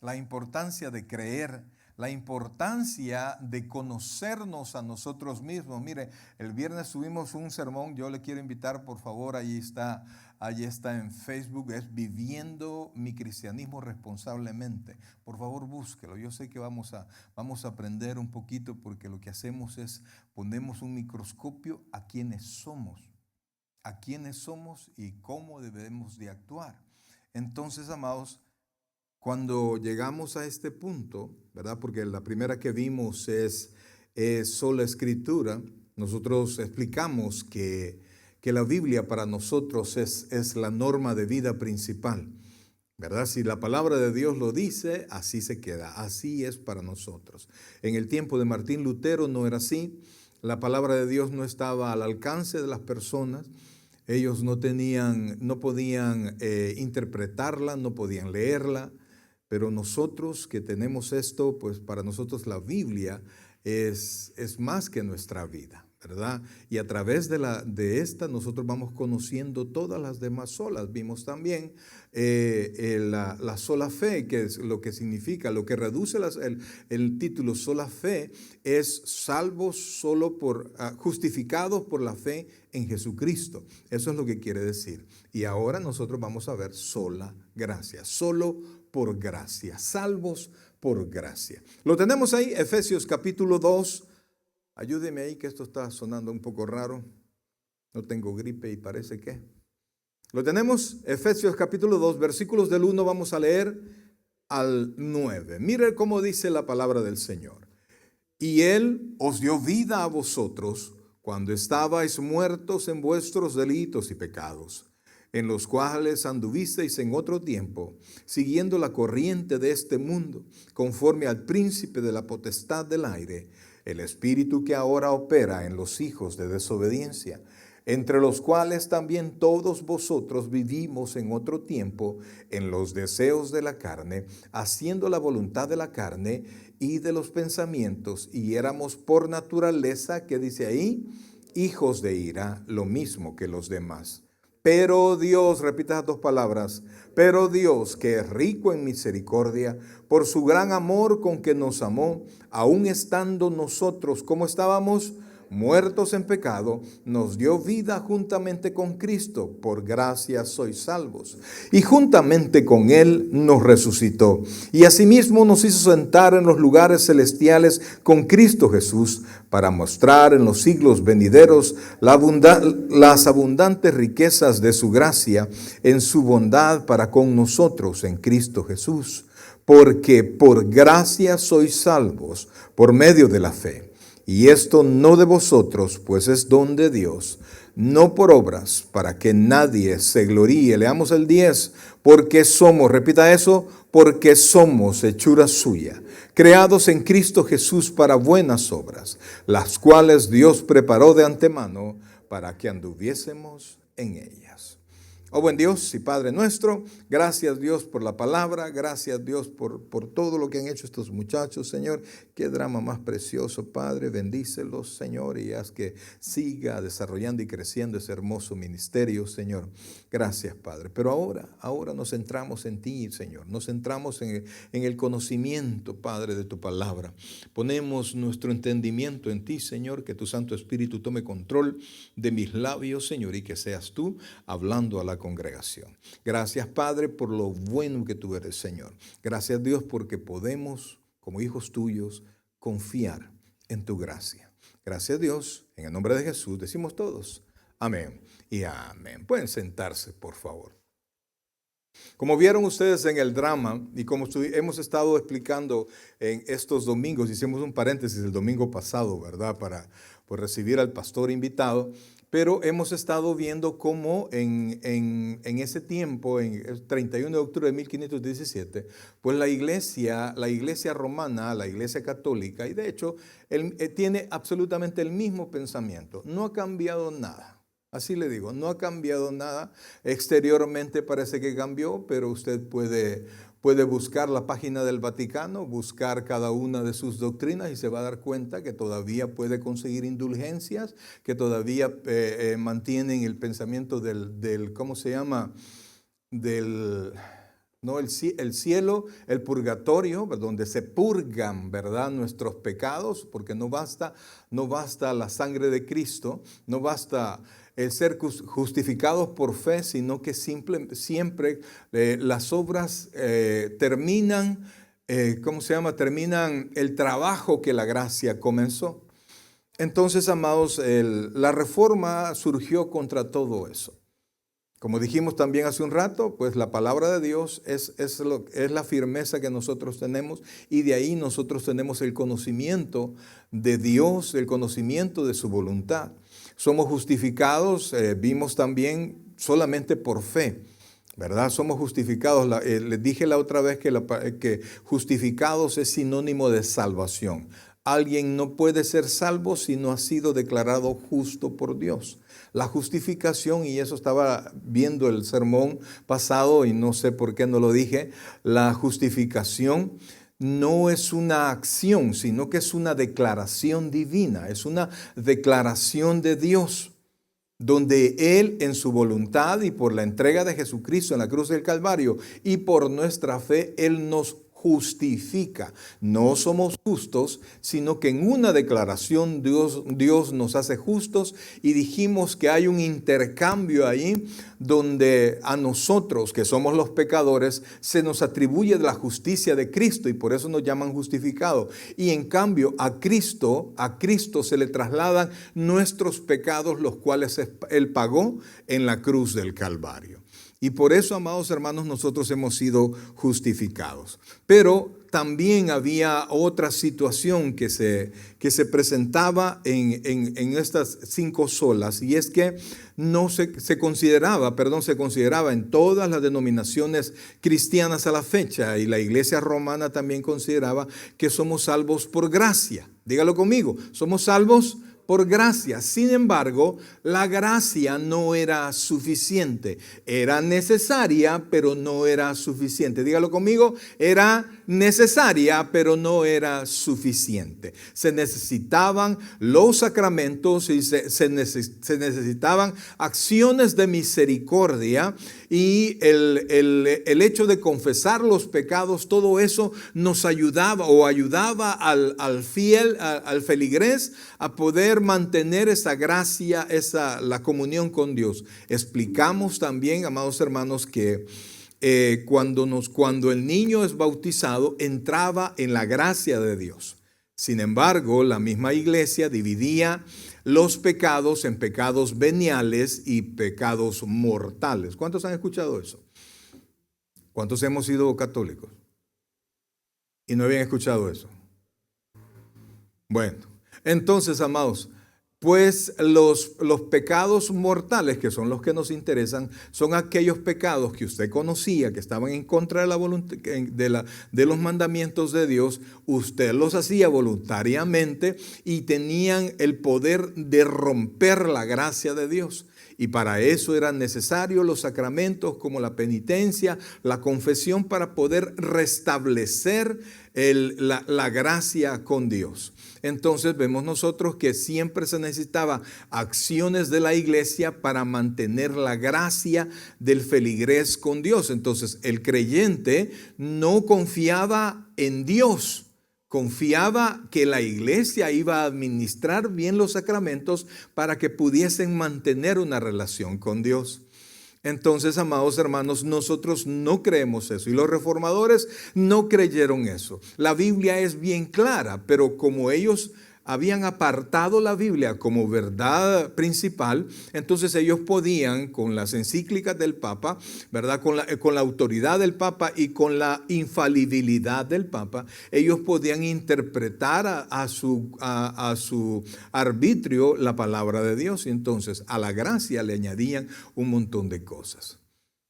la importancia de creer, la importancia de conocernos a nosotros mismos. Mire, el viernes tuvimos un sermón, yo le quiero invitar, por favor, allí está en Facebook, es Viviendo mi cristianismo responsablemente. Por favor, búsquelo. Yo sé que vamos a aprender un poquito, porque lo que hacemos es ponemos un microscopio a quiénes somos y cómo debemos de actuar. Entonces, amados, cuando llegamos a este punto, ¿verdad? Porque la primera que vimos es sola escritura. Nosotros explicamos que la Biblia para nosotros es la norma de vida principal, ¿verdad? Si la palabra de Dios lo dice, así se queda, así es para nosotros. En el tiempo de Martín Lutero no era así. La palabra de Dios no estaba al alcance de las personas. Ellos no podían interpretarla, no podían leerla. Pero nosotros que tenemos esto, pues para nosotros la Biblia es más que nuestra vida, ¿verdad? Y a través de esta nosotros vamos conociendo todas las demás solas. Vimos también la sola fe, que es lo que significa, lo que reduce el título sola fe, es salvos solo justificados por la fe en Jesucristo. Eso es lo que quiere decir. Y ahora nosotros vamos a ver sola gracia, solo por gracia, salvos por gracia. Lo tenemos ahí, Efesios capítulo 2. Ayúdeme ahí que esto está sonando un poco raro. No tengo gripe y parece que. Lo tenemos, Efesios capítulo 2, versículos del 1, vamos a leer al 9. Mire cómo dice la palabra del Señor. Y Él os dio vida a vosotros cuando estabais muertos en vuestros delitos y pecados, en los cuales anduvisteis en otro tiempo, siguiendo la corriente de este mundo, conforme al príncipe de la potestad del aire, el espíritu que ahora opera en los hijos de desobediencia, entre los cuales también todos vosotros vivimos en otro tiempo en los deseos de la carne, haciendo la voluntad de la carne y de los pensamientos, y éramos por naturaleza, ¿qué dice ahí? Hijos de ira, lo mismo que los demás. Pero Dios, repita las dos palabras, pero Dios, que es rico en misericordia, por su gran amor con que nos amó, aun estando nosotros, ¿cómo estábamos? Muertos en pecado, nos dio vida juntamente con Cristo, por gracia sois salvos. Y juntamente con Él nos resucitó, y asimismo nos hizo sentar en los lugares celestiales con Cristo Jesús, para mostrar en los siglos venideros las abundantes riquezas de su gracia en su bondad para con nosotros en Cristo Jesús. Porque por gracia sois salvos por medio de la fe. Y esto no de vosotros, pues es don de Dios, no por obras, para que nadie se gloríe. Leamos el 10, porque somos, repita eso, porque somos hechura suya, creados en Cristo Jesús para buenas obras, las cuales Dios preparó de antemano para que anduviésemos en ellas. Oh buen Dios y Padre nuestro, gracias Dios por la palabra, gracias Dios por todo lo que han hecho estos muchachos, Señor. Qué drama más precioso, Padre, bendícelos, Señor, y haz que siga desarrollando y creciendo ese hermoso ministerio, Señor. Gracias, Padre. Pero ahora nos centramos en ti, Señor. Nos centramos en el conocimiento, Padre, de tu palabra. Ponemos nuestro entendimiento en ti, Señor, que tu Santo Espíritu tome control de mis labios, Señor, y que seas tú hablando a la congregación. Gracias, Padre, por lo bueno que tú eres, Señor. Gracias, Dios, porque podemos, como hijos tuyos, confiar en tu gracia. Gracias, Dios. En el nombre de Jesús decimos todos amén y amén. Pueden sentarse, por favor. Como vieron ustedes en el drama y como hemos estado explicando en estos domingos, hicimos un paréntesis el domingo pasado, ¿verdad? Para recibir al pastor invitado. Pero hemos estado viendo cómo en ese tiempo, en el 31 de octubre de 1517, pues la iglesia romana, la iglesia católica, y de hecho tiene absolutamente el mismo pensamiento. No ha cambiado nada. Así le digo, no ha cambiado nada. Exteriormente parece que cambió, pero usted puede buscar la página del Vaticano, buscar cada una de sus doctrinas y se va a dar cuenta que todavía puede conseguir indulgencias, que todavía mantienen el pensamiento del ¿cómo se llama? ¿no? El cielo, el purgatorio, donde se purgan, ¿verdad?, nuestros pecados, porque no basta la sangre de Cristo, no basta el ser justificados por fe, sino que siempre las obras terminan, terminan el trabajo que la gracia comenzó. Entonces, amados, la reforma surgió contra todo eso. Como dijimos también hace un rato, pues la palabra de Dios es la firmeza que nosotros tenemos, y de ahí nosotros tenemos el conocimiento de Dios, el conocimiento de su voluntad. Somos justificados, vimos también, solamente por fe, ¿verdad? Somos justificados. Les dije la otra vez que justificados es sinónimo de salvación. Alguien no puede ser salvo si no ha sido declarado justo por Dios. La justificación, y eso estaba viendo el sermón pasado y no sé por qué no lo dije, la justificación no es una acción, sino que es una declaración divina, es una declaración de Dios, donde Él en su voluntad y por la entrega de Jesucristo en la cruz del Calvario y por nuestra fe, Él nos justifica. No somos justos, sino que en una declaración Dios nos hace justos, y dijimos que hay un intercambio ahí donde a nosotros, que somos los pecadores, se nos atribuye la justicia de Cristo, y por eso nos llaman justificados. Y en cambio a Cristo se le trasladan nuestros pecados, los cuales Él pagó en la cruz del Calvario. Y por eso, amados hermanos, nosotros hemos sido justificados. Pero también había otra situación que se presentaba en estas 5 solas, y es que se consideraba en todas las denominaciones cristianas a la fecha, y la iglesia romana también consideraba que somos salvos por gracia. Dígalo conmigo, somos salvos por gracia. Sin embargo, la gracia no era suficiente. Era necesaria, pero no era suficiente. Dígalo conmigo, era necesaria, pero no era suficiente. Se necesitaban los sacramentos y se necesitaban acciones de misericordia, y el hecho de confesar los pecados, todo eso nos ayudaba al fiel, al feligrés, a poder mantener esa gracia, la comunión con Dios. Explicamos también, amados hermanos, que cuando el niño es bautizado, entraba en la gracia de Dios. Sin embargo, la misma iglesia dividía los pecados en pecados veniales y pecados mortales. ¿Cuántos han escuchado eso? ¿Cuántos hemos sido católicos y no habían escuchado eso? Bueno, entonces, amados, pues los pecados mortales, que son los que nos interesan, son aquellos pecados que usted conocía, que estaban en contra de la voluntad, de los mandamientos de Dios. Usted los hacía voluntariamente y tenían el poder de romper la gracia de Dios. Y para eso eran necesarios los sacramentos como la penitencia, la confesión, para poder restablecer la gracia con Dios. Entonces vemos nosotros que siempre se necesitaba acciones de la iglesia para mantener la gracia del feligrés con Dios. Entonces el creyente no confiaba en Dios, confiaba que la iglesia iba a administrar bien los sacramentos para que pudiesen mantener una relación con Dios. Entonces, amados hermanos, nosotros no creemos eso, y los reformadores no creyeron eso. La Biblia es bien clara, pero como ellos habían apartado la Biblia como verdad principal, entonces ellos podían, con las encíclicas del Papa, ¿verdad?, con la autoridad del Papa y con la infalibilidad del Papa, ellos podían interpretar a su arbitrio la palabra de Dios, y entonces a la gracia le añadían un montón de cosas.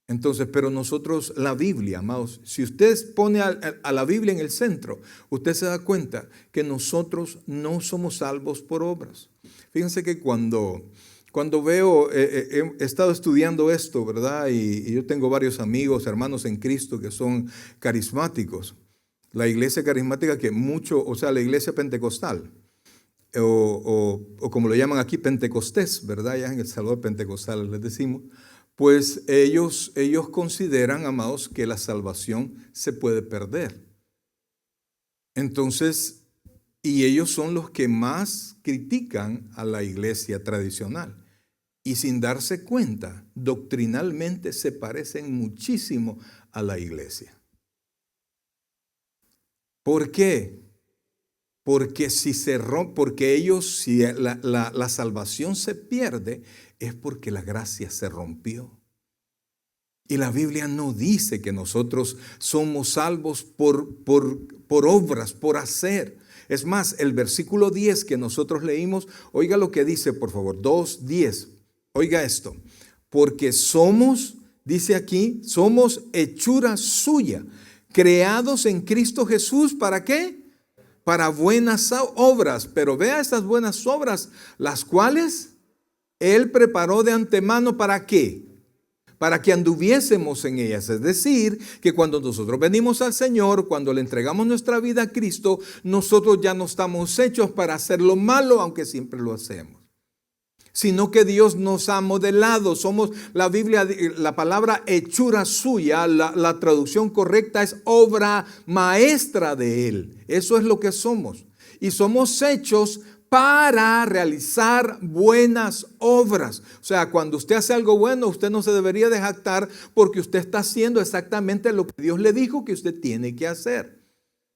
Entonces, pero nosotros, la Biblia, amados, si usted pone a la Biblia en el centro, usted se da cuenta que nosotros no somos salvos por obras. Fíjense que cuando veo, he estado estudiando esto, ¿verdad? Y yo tengo varios amigos, hermanos en Cristo, que son carismáticos. La iglesia carismática la iglesia pentecostal, o como lo llaman aquí, Pentecostés, ¿verdad? Ya en El Salvador, pentecostal les decimos. pues ellos consideran, amados, que la salvación se puede perder. Entonces, y ellos son los que más critican a la iglesia tradicional. Y sin darse cuenta, doctrinalmente se parecen muchísimo a la iglesia. ¿Por qué? Porque si la salvación se pierde, es porque la gracia se rompió. Y la Biblia no dice que nosotros somos salvos por obras, por hacer. Es más, el versículo 10 que nosotros leímos, oiga lo que dice, por favor, 2:10. Oiga esto, porque somos, dice aquí, somos hechura suya, creados en Cristo Jesús, ¿para qué? Para buenas obras. Pero vea estas buenas obras, las cuales Él preparó de antemano, ¿para qué? Para que anduviésemos en ellas. Es decir, que cuando nosotros venimos al Señor, cuando le entregamos nuestra vida a Cristo, nosotros ya no estamos hechos para hacer lo malo, aunque siempre lo hacemos. Sino que Dios nos ha modelado. Somos, la Biblia, la palabra hechura suya, la traducción correcta es obra maestra de Él. Eso es lo que somos. Y somos hechos para realizar buenas obras. O sea, cuando usted hace algo bueno, usted no se debería de jactar porque usted está haciendo exactamente lo que Dios le dijo que usted tiene que hacer.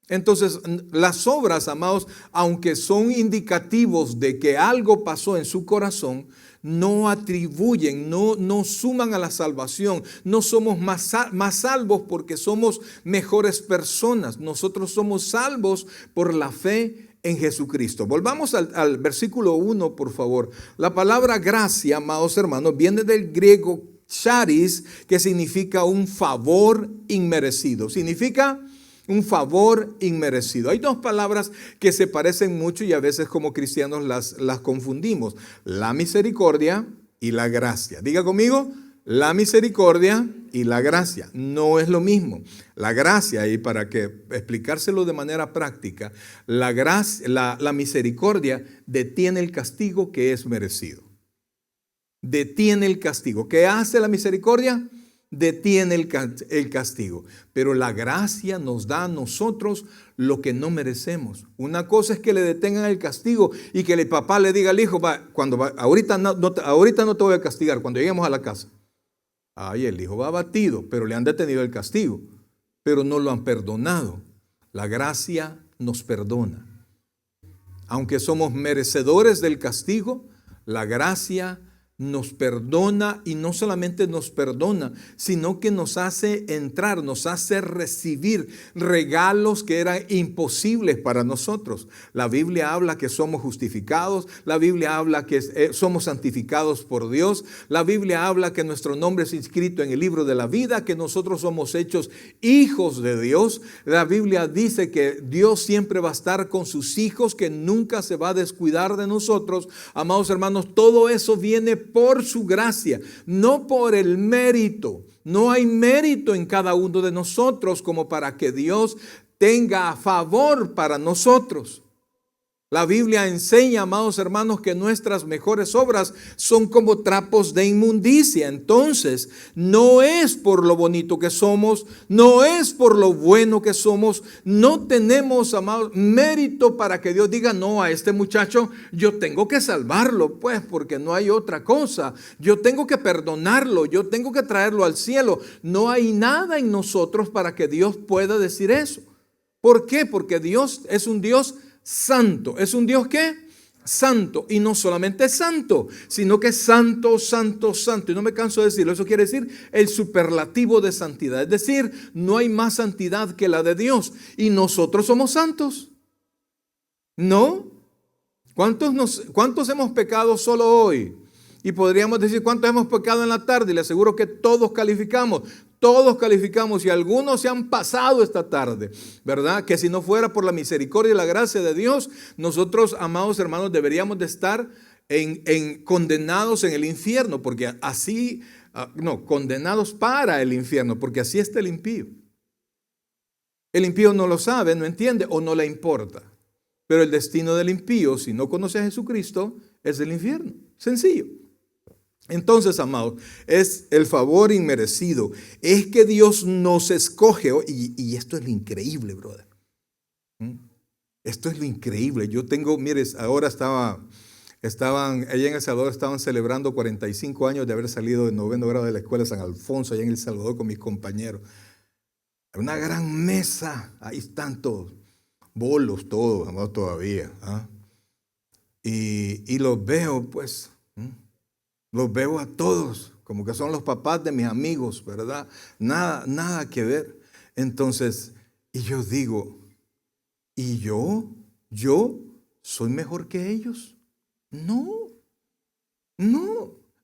Entonces, las obras, amados, aunque son indicativos de que algo pasó en su corazón, no atribuyen, no suman a la salvación. No somos más salvos porque somos mejores personas. Nosotros somos salvos por la fe en Jesucristo. Volvamos al versículo 1, por favor. La palabra gracia, amados hermanos, viene del griego charis, que significa un favor inmerecido. Significa un favor inmerecido. Hay dos palabras que se parecen mucho y a veces como cristianos las confundimos. La misericordia y la gracia. Diga conmigo, la misericordia y la gracia. No es lo mismo. La gracia, y para que explicárselo de manera práctica, la misericordia detiene el castigo que es merecido. Detiene el castigo. ¿Qué hace la misericordia? Detiene el castigo. Pero la gracia nos da a nosotros lo que no merecemos. Una cosa es que le detengan el castigo y que el papá le diga al hijo, ahorita no te voy a castigar cuando lleguemos a la casa. Ay, el hijo va abatido, pero le han detenido el castigo, pero no lo han perdonado. La gracia nos perdona. Aunque somos merecedores del castigo, la gracia nos perdona, y no solamente nos perdona, sino que nos hace entrar, nos hace recibir regalos que eran imposibles para nosotros. La Biblia habla que somos justificados, la Biblia habla que somos santificados por Dios, la Biblia habla que nuestro nombre es inscrito en el libro de la vida, que nosotros somos hechos hijos de Dios. La Biblia dice que Dios siempre va a estar con sus hijos, que nunca se va a descuidar de nosotros. Amados hermanos, todo eso viene por su gracia, no por el mérito. No hay mérito en cada uno de nosotros como para que Dios tenga favor para nosotros. La Biblia enseña, amados hermanos, que nuestras mejores obras son como trapos de inmundicia. Entonces, no es por lo bonito que somos, no es por lo bueno que somos. No tenemos, amados, mérito para que Dios diga, no, a este muchacho yo tengo que salvarlo, pues, porque no hay otra cosa. Yo tengo que perdonarlo, yo tengo que traerlo al cielo. No hay nada en nosotros para que Dios pueda decir eso. ¿Por qué? Porque Dios es un Dios santo. ¿Es un Dios qué? Santo. Y no solamente santo, sino que santo, santo, santo. Y no me canso de decirlo. Eso quiere decir el superlativo de santidad. Es decir, no hay más santidad que la de Dios. Y nosotros somos santos. ¿No? ¿Cuántos hemos pecado solo hoy? Y podríamos decir cuántos hemos pecado en la tarde. Y le aseguro que todos calificamos. Todos calificamos, y algunos se han pasado esta tarde, ¿verdad? Que si no fuera por la misericordia y la gracia de Dios, nosotros, amados hermanos, deberíamos de estar condenados en el infierno, porque así, condenados para el infierno, porque así está el impío. El impío no lo sabe, no entiende o no le importa. Pero el destino del impío, si no conoce a Jesucristo, es el infierno. Sencillo. Entonces, amados, es el favor inmerecido. Es que Dios nos escoge. Y esto es lo increíble, brother. Esto es lo increíble. Yo tengo, mires, ahora estaban, allá en El Salvador estaban celebrando 45 años de haber salido de 9º grado de la escuela San Alfonso, allá en El Salvador con mis compañeros. Una gran mesa, ahí están todos, bolos todos, amados, todavía. Y los veo, pues, los veo a todos, como que son los papás de mis amigos, ¿verdad? Nada que ver. Entonces, y yo digo, ¿y yo soy mejor que ellos? No.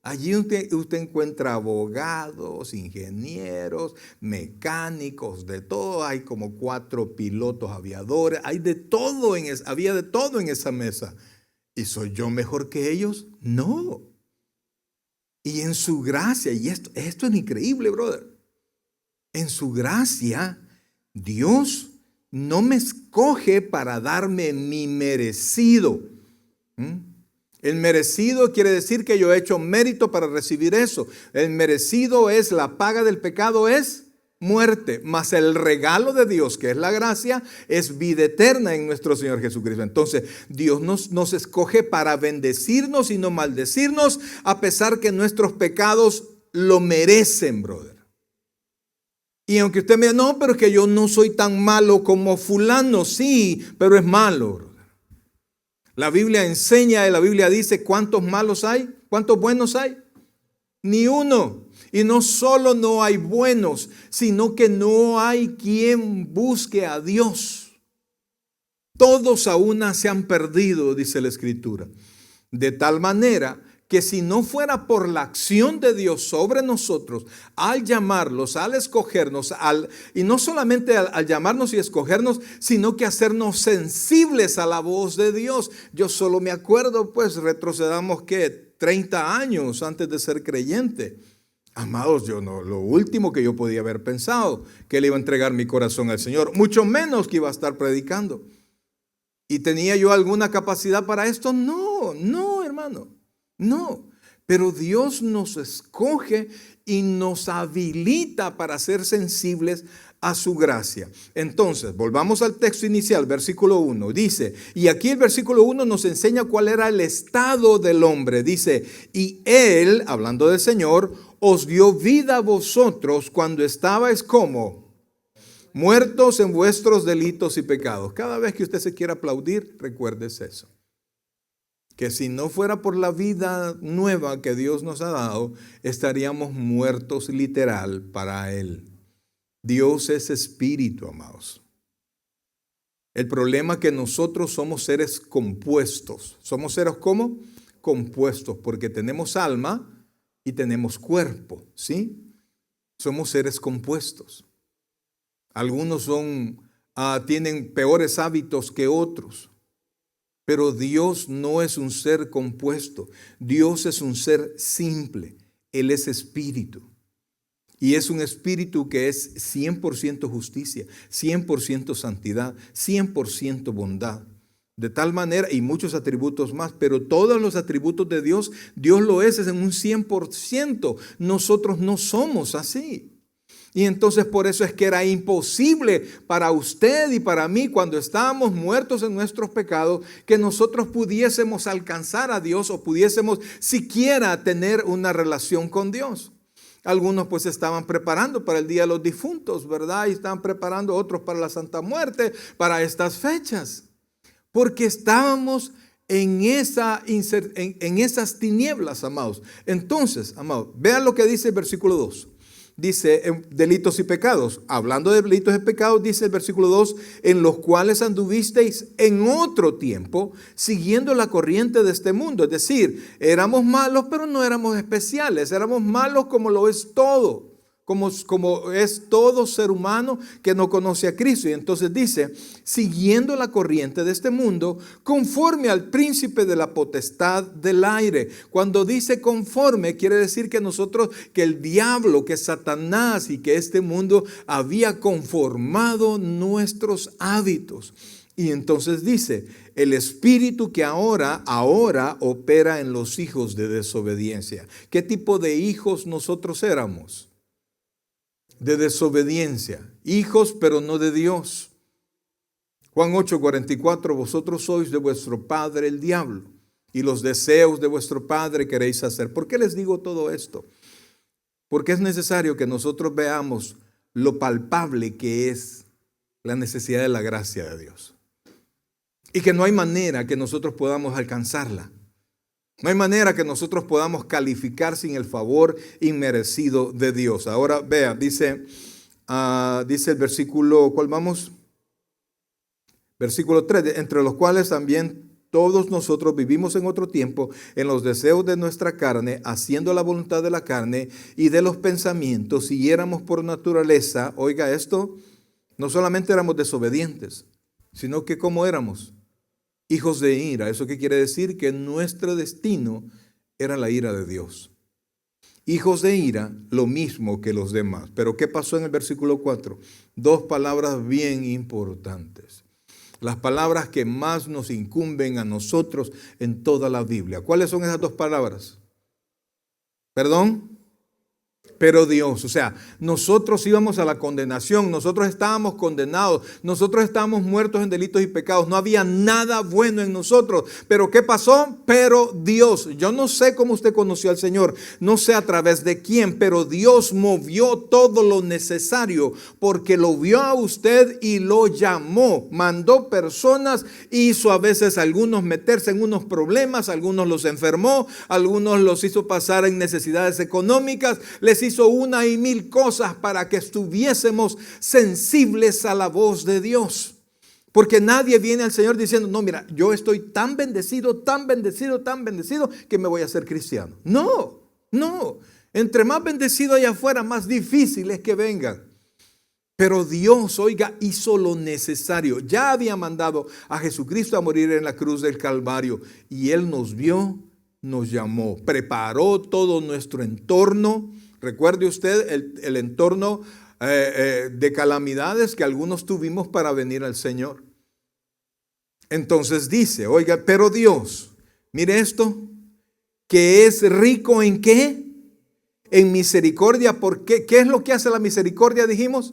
Allí usted encuentra abogados, ingenieros, mecánicos, de todo. Hay como 4 pilotos aviadores, había de todo en esa mesa. ¿Y soy yo mejor que ellos? No. Y en su gracia, y esto es increíble, brother. En su gracia, Dios no me escoge para darme mi merecido. El merecido quiere decir que yo he hecho mérito para recibir eso. El merecido es, la paga del pecado es muerte, mas el regalo de Dios, que es la gracia, es vida eterna en nuestro Señor Jesucristo. Entonces, Dios nos escoge para bendecirnos y no maldecirnos, a pesar que nuestros pecados lo merecen, brother. Y aunque usted me diga, no, pero es que yo no soy tan malo como fulano, sí, pero es malo, brother. La Biblia enseña y la Biblia dice, ¿cuántos malos hay? ¿Cuántos buenos hay? Ni uno. Y no solo no hay buenos, sino que no hay quien busque a Dios. Todos a una se han perdido, dice la Escritura. De tal manera que si no fuera por la acción de Dios sobre nosotros, al llamarlos, al escogernos, y no solamente al llamarnos y escogernos, sino que hacernos sensibles a la voz de Dios. Yo solo me acuerdo, pues retrocedamos que 30 años antes de ser creyente. Amados, lo último que yo podía haber pensado, que le iba a entregar mi corazón al Señor, mucho menos que iba a estar predicando. ¿Y tenía yo alguna capacidad para esto? No, hermano, no. Pero Dios nos escoge y nos habilita para ser sensibles a su gracia. Entonces, volvamos al texto inicial, versículo 1. Dice, y aquí el versículo 1 nos enseña cuál era el estado del hombre. Dice, y Él, hablando del Señor, os dio vida a vosotros cuando estabais como muertos en vuestros delitos y pecados. Cada vez que usted se quiera aplaudir, recuérdese eso. Que si no fuera por la vida nueva que Dios nos ha dado, estaríamos muertos literal para Él. Dios es espíritu, amados. El problema es que nosotros somos seres compuestos. ¿Somos seres cómo? Compuestos, porque tenemos alma y tenemos cuerpo, ¿sí? Somos seres compuestos. Algunos tienen peores hábitos que otros. Pero Dios no es un ser compuesto. Dios es un ser simple. Él es espíritu. Y es un espíritu que es 100% justicia, 100% santidad, 100% bondad. De tal manera, y muchos atributos más, pero todos los atributos de Dios, Dios lo es en un 100%. Nosotros no somos así. Y entonces por eso es que era imposible para usted y para mí, cuando estábamos muertos en nuestros pecados, que nosotros pudiésemos alcanzar a Dios o pudiésemos siquiera tener una relación con Dios. Algunos pues estaban preparando para el Día de los Difuntos, ¿verdad? Y estaban preparando otros para la Santa Muerte, para estas fechas. Porque estábamos en esas tinieblas, amados. Entonces, amados, vean lo que dice el versículo 2. Dice, delitos y pecados. Hablando de delitos y pecados, dice el versículo 2, en los cuales anduvisteis en otro tiempo, siguiendo la corriente de este mundo. Es decir, éramos malos, pero no éramos especiales. Éramos malos como lo es todo como es todo ser humano que no conoce a Cristo. Y entonces dice, siguiendo la corriente de este mundo, conforme al príncipe de la potestad del aire. Cuando dice conforme, quiere decir que que el diablo, que Satanás y que este mundo había conformado nuestros hábitos. Y entonces dice, el espíritu que ahora opera en los hijos de desobediencia. ¿Qué tipo de hijos nosotros éramos? De desobediencia, hijos pero no de Dios. Juan 8:44, vosotros sois de vuestro padre el diablo, y los deseos de vuestro padre queréis hacer. ¿Por qué les digo todo esto? Porque es necesario que nosotros veamos lo palpable que es la necesidad de la gracia de Dios. Y que no hay manera que nosotros podamos alcanzarla. No hay manera que nosotros podamos calificar sin el favor inmerecido de Dios. Ahora vea, dice el versículo, ¿cuál vamos? Versículo 3, entre los cuales también todos nosotros vivimos en otro tiempo en los deseos de nuestra carne, haciendo la voluntad de la carne y de los pensamientos, y éramos por naturaleza, oiga esto, no solamente éramos desobedientes, sino que ¿cómo éramos? Hijos de ira. ¿Eso qué quiere decir? Que nuestro destino era la ira de Dios. Hijos de ira, lo mismo que los demás. Pero ¿qué pasó en el versículo 4? Dos palabras bien importantes. Las palabras que más nos incumben a nosotros en toda la Biblia. ¿Cuáles son esas dos palabras? ¿Perdón? Pero Dios, o sea, nosotros íbamos a la condenación, nosotros estábamos condenados, nosotros estábamos muertos en delitos y pecados, no había nada bueno en nosotros. ¿Pero qué pasó? Pero Dios, yo no sé cómo usted conoció al Señor, no sé a través de quién, pero Dios movió todo lo necesario porque lo vio a usted y lo llamó, mandó personas, hizo a veces a algunos meterse en unos problemas, algunos los enfermó, algunos los hizo pasar en necesidades económicas, les hizo una y mil cosas para que estuviésemos sensibles a la voz de Dios. Porque nadie viene al Señor diciendo, no, mira, yo estoy tan bendecido, tan bendecido, tan bendecido que me voy a hacer cristiano. No, no. Entre más bendecido allá afuera, más difícil es que vengan. Pero Dios, oiga, hizo lo necesario. Ya había mandado a Jesucristo a morir en la cruz del Calvario. Y Él nos vio, nos llamó, preparó todo nuestro entorno. Recuerde usted el entorno de calamidades que algunos tuvimos para venir al Señor. Entonces dice, oiga, pero Dios, mire esto, que es rico ¿en qué? En misericordia. ¿Por qué? ¿Qué es lo que hace la misericordia? Dijimos.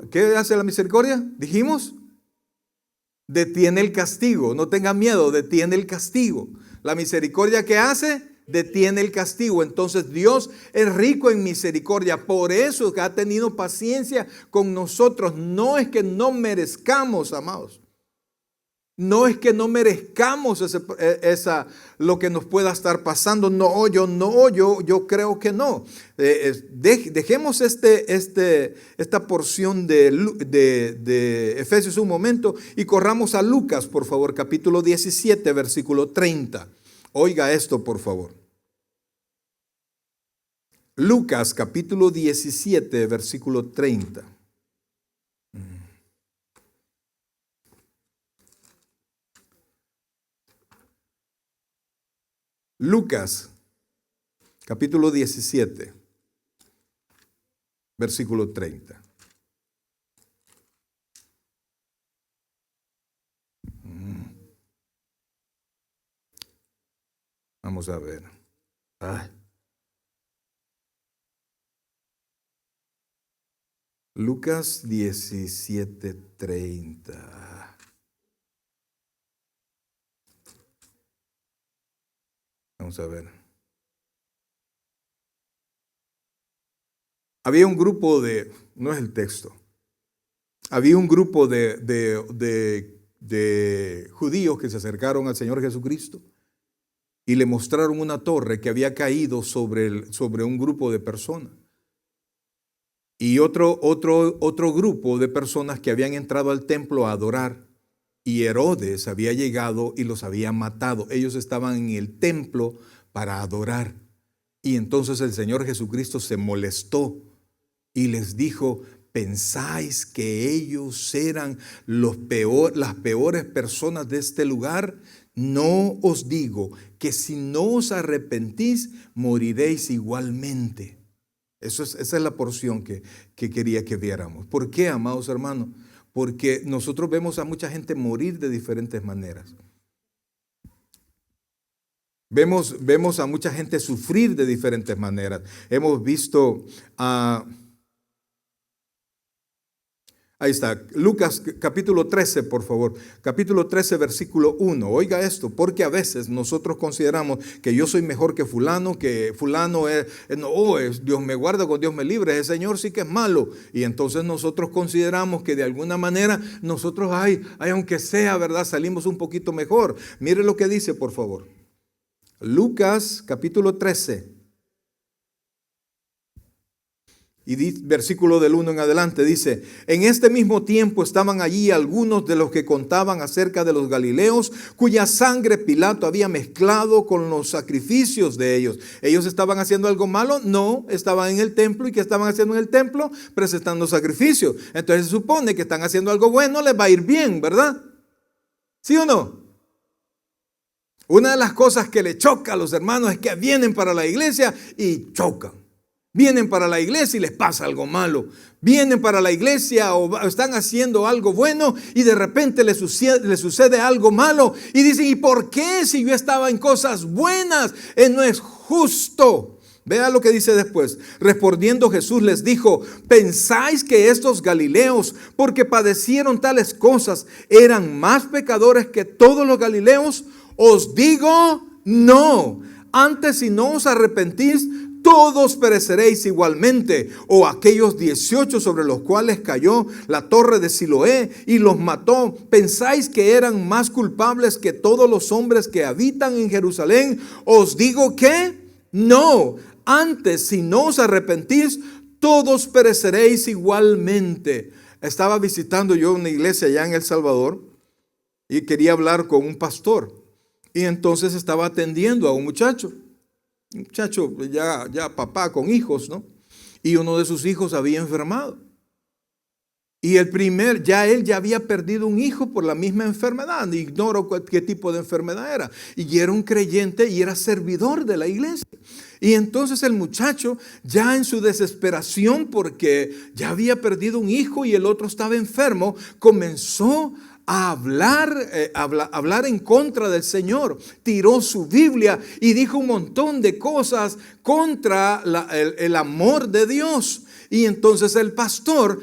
¿Qué hace la misericordia? Dijimos. Detiene el castigo. No tenga miedo, detiene el castigo. La misericordia que hace, detiene el castigo. Entonces Dios es rico en misericordia. Por eso que ha tenido paciencia con nosotros. No es que no merezcamos, amados. No es que no merezcamos lo que nos pueda estar pasando. Yo creo que no. Dejemos esta porción de Efesios un momento y corramos a Lucas, por favor, capítulo 17, versículo 30. Oiga esto, por favor. Lucas, capítulo 17, versículo 30. Lucas, capítulo 17, versículo 30. Vamos a ver. Lucas 17, 30. Vamos a ver. Había un grupo no es el texto, había un grupo de judíos que se acercaron al Señor Jesucristo y le mostraron una torre que había caído sobre un grupo de personas. Y otro grupo de personas que habían entrado al templo a adorar. Y Herodes había llegado y los había matado. Ellos estaban en el templo para adorar. Y entonces el Señor Jesucristo se molestó y les dijo: ¿pensáis que ellos eran las peores personas de este lugar? No os digo que si no os arrepentís, moriréis igualmente. Esa es la porción que quería que viéramos. ¿Por qué, amados hermanos? Porque nosotros vemos a mucha gente morir de diferentes maneras. Vemos a mucha gente sufrir de diferentes maneras. Hemos visto a... Ahí está, Lucas capítulo 13, por favor. Capítulo 13, versículo 1. Oiga esto, porque a veces nosotros consideramos que yo soy mejor que fulano es, no, Dios me guarda, con Dios me libre, ese Señor sí que es malo. Y entonces nosotros consideramos que de alguna manera nosotros, aunque sea, ¿verdad?, salimos un poquito mejor. Mire lo que dice, por favor. Lucas capítulo 13. Y versículo del 1 en adelante dice: en este mismo tiempo estaban allí algunos de los que contaban acerca de los galileos, cuya sangre Pilato había mezclado con los sacrificios de ellos. ¿Ellos estaban haciendo algo malo? No, estaban en el templo. ¿Y qué estaban haciendo en el templo? Presentando sacrificios. Entonces se supone que están haciendo algo bueno, les va a ir bien, ¿verdad? ¿Sí o no? Una de las cosas que le choca a los hermanos es que vienen para la iglesia y chocan. Vienen para la iglesia y les pasa algo malo. Vienen para la iglesia o están haciendo algo bueno y de repente les sucede algo malo. Y dicen: ¿y por qué si yo estaba en cosas buenas? No es justo. Vea lo que dice después. Respondiendo Jesús les dijo: ¿pensáis que estos galileos, porque padecieron tales cosas, eran más pecadores que todos los galileos? Os digo, no. Antes, si no os arrepentís, todos pereceréis igualmente. O aquellos 18 sobre los cuales cayó la torre de Siloé y los mató, ¿pensáis que eran más culpables que todos los hombres que habitan en Jerusalén? Os digo que no. Antes, si no os arrepentís, todos pereceréis igualmente. Estaba visitando yo una iglesia allá en El Salvador y quería hablar con un pastor. Y entonces estaba atendiendo a un muchacho ya papá con hijos, ¿no? Y uno de sus hijos había enfermado. Y él ya había perdido un hijo por la misma enfermedad. Ignoro qué tipo de enfermedad era. Y era un creyente y era servidor de la iglesia. Y entonces el muchacho, ya en su desesperación porque ya había perdido un hijo y el otro estaba enfermo, comenzó a hablar en contra del Señor. Tiró su Biblia y dijo un montón de cosas contra el amor de Dios. Y entonces el pastor,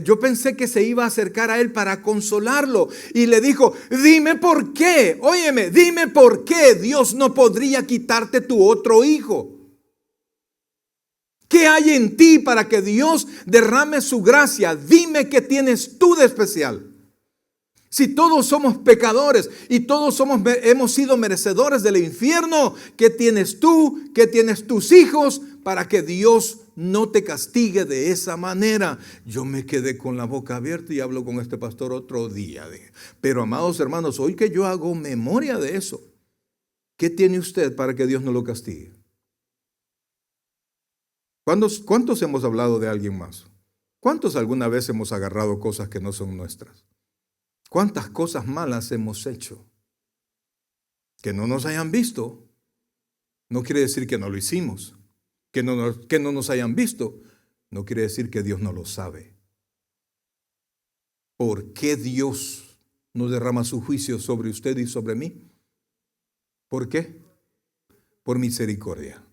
yo pensé que se iba a acercar a él para consolarlo. Y le dijo: dime por qué, óyeme, dime por qué Dios no podría quitarte tu otro hijo. ¿Qué hay en ti para que Dios derrame su gracia? Dime qué tienes tú de especial. Si todos somos pecadores y todos hemos sido merecedores del infierno, ¿qué tienes tú? ¿Qué tienes tus hijos para que Dios no te castigue de esa manera? Yo me quedé con la boca abierta y hablo con este pastor otro día. Pero amados hermanos, hoy que yo hago memoria de eso, ¿qué tiene usted para que Dios no lo castigue? ¿Cuántos hemos hablado de alguien más? ¿Cuántos alguna vez hemos agarrado cosas que no son nuestras? ¿Cuántas cosas malas hemos hecho? Que no nos hayan visto no quiere decir que no lo hicimos. Que no nos hayan visto no quiere decir que Dios no lo sabe. ¿Por qué Dios no derrama su juicio sobre usted y sobre mí? ¿Por qué? Por misericordia.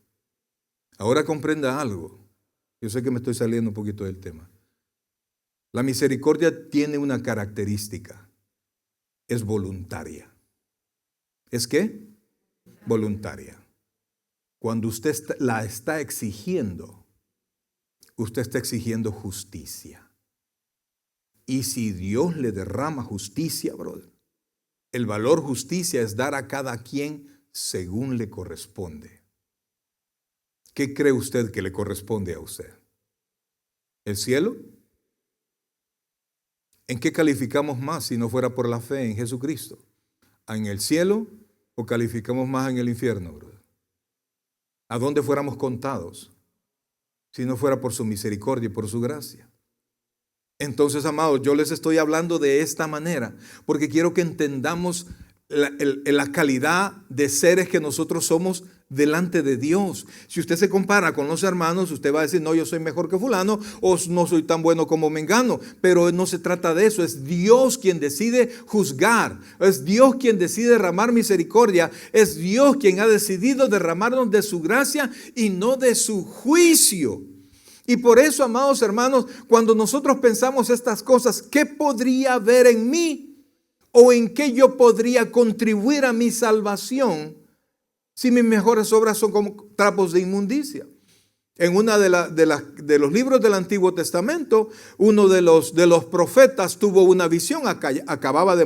Ahora comprenda algo. Yo sé que me estoy saliendo un poquito del tema. La misericordia tiene una característica. Es voluntaria. ¿Es qué? Voluntaria. Cuando usted la está exigiendo, usted está exigiendo justicia. Y si Dios le derrama justicia, brother, el valor justicia es dar a cada quien según le corresponde. ¿Qué cree usted que le corresponde a usted? ¿El cielo? ¿En qué calificamos más si no fuera por la fe en Jesucristo? ¿En el cielo o calificamos más en el infierno, brother? ¿A dónde fuéramos contados si no fuera por su misericordia y por su gracia? Entonces, amados, yo les estoy hablando de esta manera porque quiero que entendamos la calidad de seres que nosotros somos delante de Dios. Si usted se compara con los hermanos, usted va a decir, no, yo soy mejor que fulano o no soy tan bueno como mengano. Pero no se trata de eso. Es Dios quien decide juzgar. Es Dios quien decide derramar misericordia. Es Dios quien ha decidido derramarnos de su gracia y no de su juicio. Y por eso, amados hermanos, cuando nosotros pensamos estas cosas, ¿qué podría haber en mí? ¿O en qué yo podría contribuir a mi salvación si mis mejores obras son como trapos de inmundicia? En uno de los libros del Antiguo Testamento, uno de los profetas tuvo una visión. Acababa de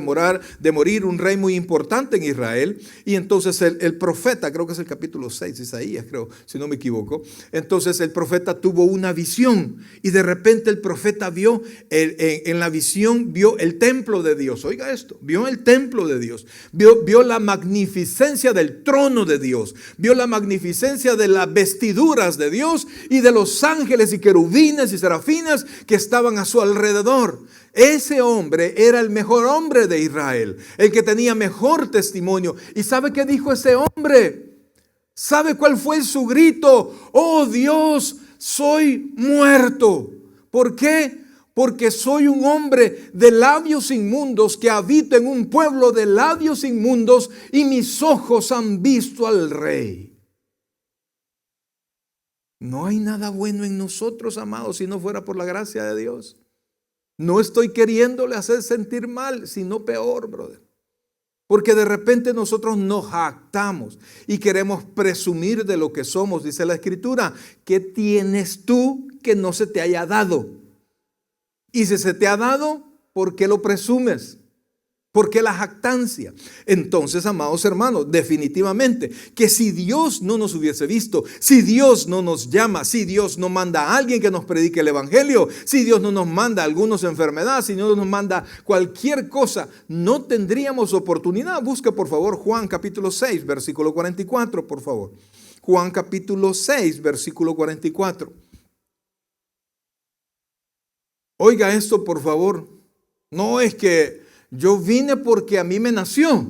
morir un rey muy importante en Israel. Y entonces el profeta, creo que es el capítulo 6, Isaías, creo, si no me equivoco. Entonces el profeta tuvo una visión. Y de repente el profeta vio, en la visión, vio el templo de Dios. Oiga esto, vio el templo de Dios. Vio la magnificencia del trono de Dios. Vio la magnificencia de las vestiduras de Dios y de los ángeles y querubines y serafines que estaban a su alrededor. Ese hombre era el mejor hombre de Israel, el que tenía mejor testimonio. ¿Y sabe qué dijo ese hombre? ¿Sabe cuál fue su grito? Oh Dios, soy muerto. ¿Por qué? Porque soy un hombre de labios inmundos que habito en un pueblo de labios inmundos y mis ojos han visto al Rey. No hay nada bueno en nosotros, amados, si no fuera por la gracia de Dios. No estoy queriéndole hacer sentir mal, sino peor, brother. Porque de repente nosotros nos jactamos y queremos presumir de lo que somos. Dice la Escritura, ¿qué tienes tú que no se te haya dado? Y si se te ha dado, ¿por qué lo presumes? ¿Por qué la jactancia? Entonces, amados hermanos, definitivamente que si Dios no nos hubiese visto, si Dios no nos llama, si Dios no manda a alguien que nos predique el evangelio, si Dios no nos manda a algunos enfermedades, si no nos manda cualquier cosa, no tendríamos oportunidad. Busque por favor Juan capítulo 6, versículo 44, por favor. Juan capítulo 6, versículo 44. Oiga esto, por favor. No es que yo vine porque a mí me nació.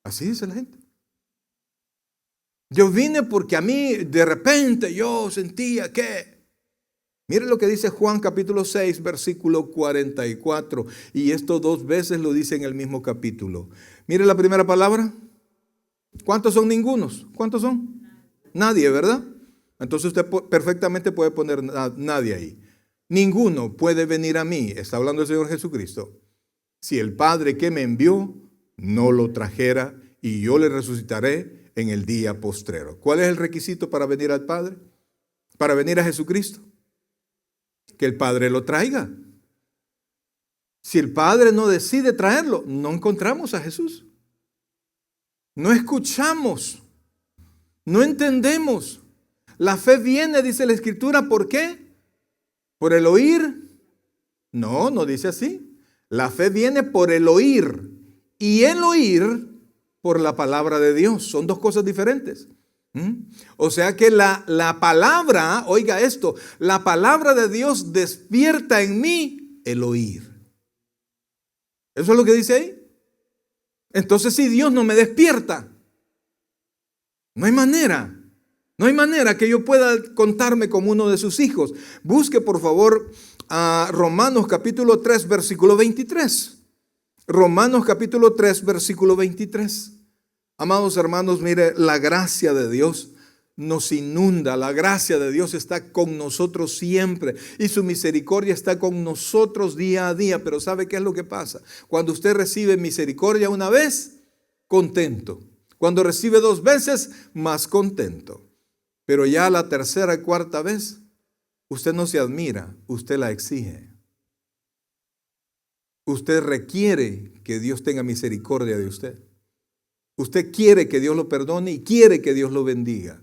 Así dice la gente. Yo vine porque a mí de repente yo sentía que... Mire lo que dice Juan capítulo 6, versículo 44. Y esto 2 veces lo dice en el mismo capítulo. Mire la primera palabra. ¿Cuántos son ningunos? ¿Cuántos son? Nadie, ¿verdad? Entonces usted perfectamente puede poner nadie ahí. Ninguno puede venir a mí, está hablando el Señor Jesucristo, si el Padre que me envió no lo trajera, y yo le resucitaré en el día postrero. ¿Cuál es el requisito para venir al Padre? Para venir a Jesucristo. Que el Padre lo traiga. Si el Padre no decide traerlo, no encontramos a Jesús. No escuchamos. No entendemos. La fe viene, dice la Escritura, ¿por qué? ¿Por el oír? No, no dice así. La fe viene por el oír y el oír por la palabra de Dios. Son 2 cosas diferentes. O sea que la palabra, oiga esto, la palabra de Dios despierta en mí el oír. ¿Eso es lo que dice ahí? Entonces si Dios no me despierta, no hay manera. No hay manera que yo pueda contarme como uno de sus hijos. Busque por favor a Romanos capítulo 3, versículo 23. Romanos capítulo 3, versículo 23. Amados hermanos, mire, la gracia de Dios nos inunda. La gracia de Dios está con nosotros siempre y su misericordia está con nosotros día a día. Pero ¿sabe qué es lo que pasa? Cuando usted recibe misericordia una vez, contento. Cuando recibe 2 veces, más contento. Pero ya la tercera y cuarta vez, usted no se admira, usted la exige. Usted requiere que Dios tenga misericordia de usted. Usted quiere que Dios lo perdone y quiere que Dios lo bendiga.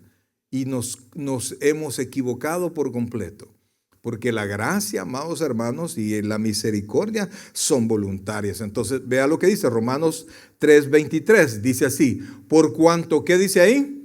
Y nos hemos equivocado por completo. Porque la gracia, amados hermanos, y la misericordia son voluntarias. Entonces, vea lo que dice Romanos 3:23. Dice así, por cuanto, ¿qué dice ahí?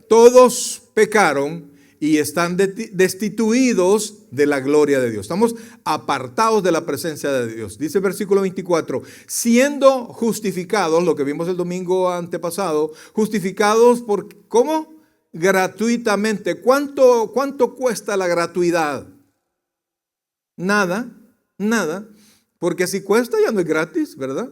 todos pecaron y están destituidos de la gloria de Dios. Estamos apartados de la presencia de Dios. Dice el versículo 24, siendo justificados, lo que vimos el domingo antepasado, justificados por, ¿cómo? Gratuitamente. ¿Cuánto cuesta la gratuidad? Nada, nada. Porque si cuesta ya no es gratis, ¿verdad?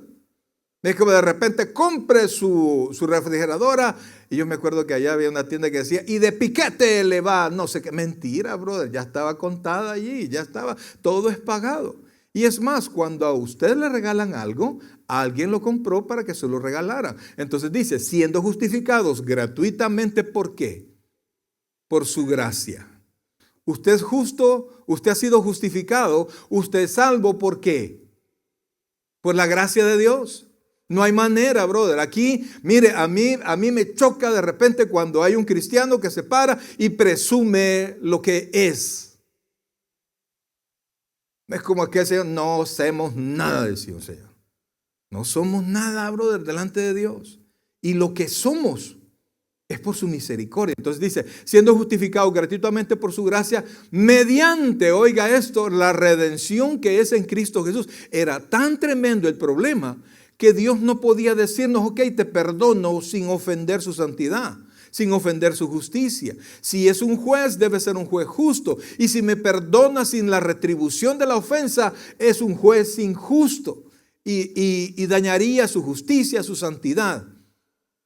Es como de repente compre su refrigeradora. Y yo me acuerdo que allá había una tienda que decía, y de piquete le va, no sé qué. Mentira, brother, ya estaba contada allí, ya estaba, todo es pagado. Y es más, cuando a usted le regalan algo, alguien lo compró para que se lo regalara. Entonces dice, siendo justificados gratuitamente, ¿por qué? Por su gracia. Usted es justo, usted ha sido justificado, usted es salvo, ¿por qué? Por la gracia de Dios. No hay manera, brother. Aquí, mire, a mí me choca de repente cuando hay un cristiano que se para y presume lo que es. Es como aquel Señor, no hacemos nada, decía un Señor. No somos nada, brother, delante de Dios. Y lo que somos es por su misericordia. Entonces dice, siendo justificados gratuitamente por su gracia, mediante, oiga esto, la redención que es en Cristo Jesús. Era tan tremendo el problema que Dios no podía decirnos, ok, te perdono sin ofender su santidad, sin ofender su justicia. Si es un juez, debe ser un juez justo. Y si me perdona sin la retribución de la ofensa, es un juez injusto y dañaría su justicia, su santidad.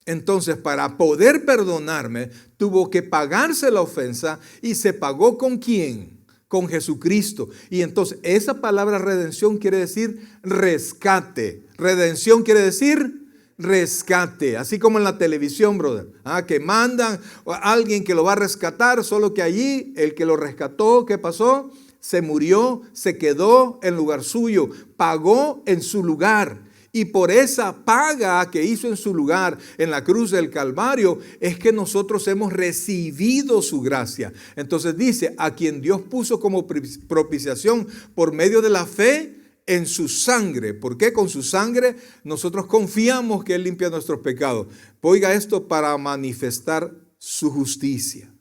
Entonces, para poder perdonarme, tuvo que pagarse la ofensa. ¿Y se pagó con quién? Con Jesucristo. Y entonces, esa palabra redención quiere decir rescate. Redención quiere decir rescate. Así como en la televisión, brother. Que mandan a alguien que lo va a rescatar, solo que allí el que lo rescató, ¿qué pasó? Se murió, se quedó en lugar suyo, pagó en su lugar. Y por esa paga que hizo en su lugar en la cruz del Calvario es que nosotros hemos recibido su gracia. Entonces dice, a quien Dios puso como propiciación por medio de la fe en su sangre. ¿Por qué? Con su sangre nosotros confiamos que Él limpia nuestros pecados. Oiga esto, para manifestar su justicia.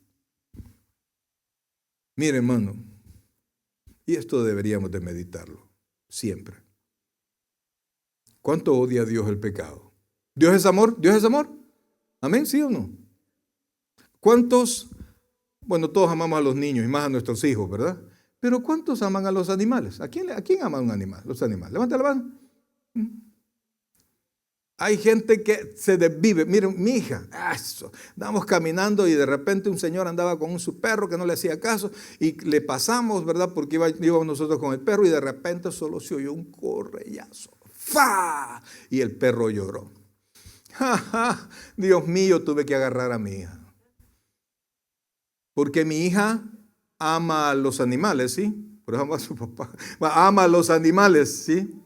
Mire, hermano, y esto deberíamos de meditarlo siempre. ¿Cuánto odia Dios el pecado? ¿Dios es amor? ¿Dios es amor? ¿Amén? ¿Sí o no? ¿Cuántos? Bueno, todos amamos a los niños y más a nuestros hijos, ¿verdad? Pero ¿cuántos aman a los animales? ¿A quién ama un animal? Los animales. Levanta la mano. Hay gente que se desvive. Miren, mi hija, andábamos caminando y de repente un señor andaba con su perro que no le hacía caso y le pasamos, ¿verdad? Porque íbamos nosotros con el perro y de repente solo se oyó un correllazo. ¡Fa! Y el perro lloró. ¡Ja, ja! Dios mío, tuve que agarrar a mi hija. Porque mi hija ama a los animales, ¿sí? Por eso ama a su papá. Ama a los animales, ¿sí?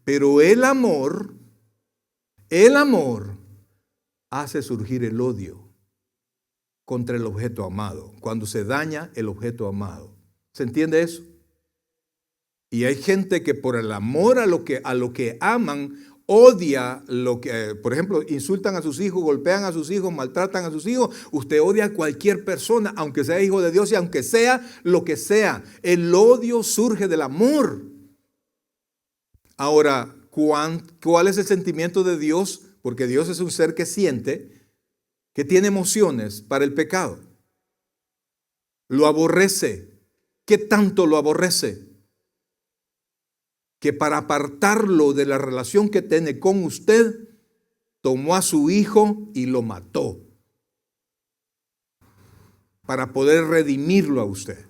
Pero el amor hace surgir el odio contra el objeto amado. Cuando se daña el objeto amado. ¿Se entiende eso? Y hay gente que por el amor a lo que aman, odia lo que, por ejemplo, insultan a sus hijos, golpean a sus hijos, maltratan a sus hijos. Usted odia a cualquier persona, aunque sea hijo de Dios y aunque sea lo que sea. El odio surge del amor. Ahora, ¿cuál es el sentimiento de Dios? Porque Dios es un ser que siente, que tiene emociones para el pecado. Lo aborrece. ¿Qué tanto lo aborrece? Que para apartarlo de la relación que tiene con usted, tomó a su hijo y lo mató. Para poder redimirlo a usted.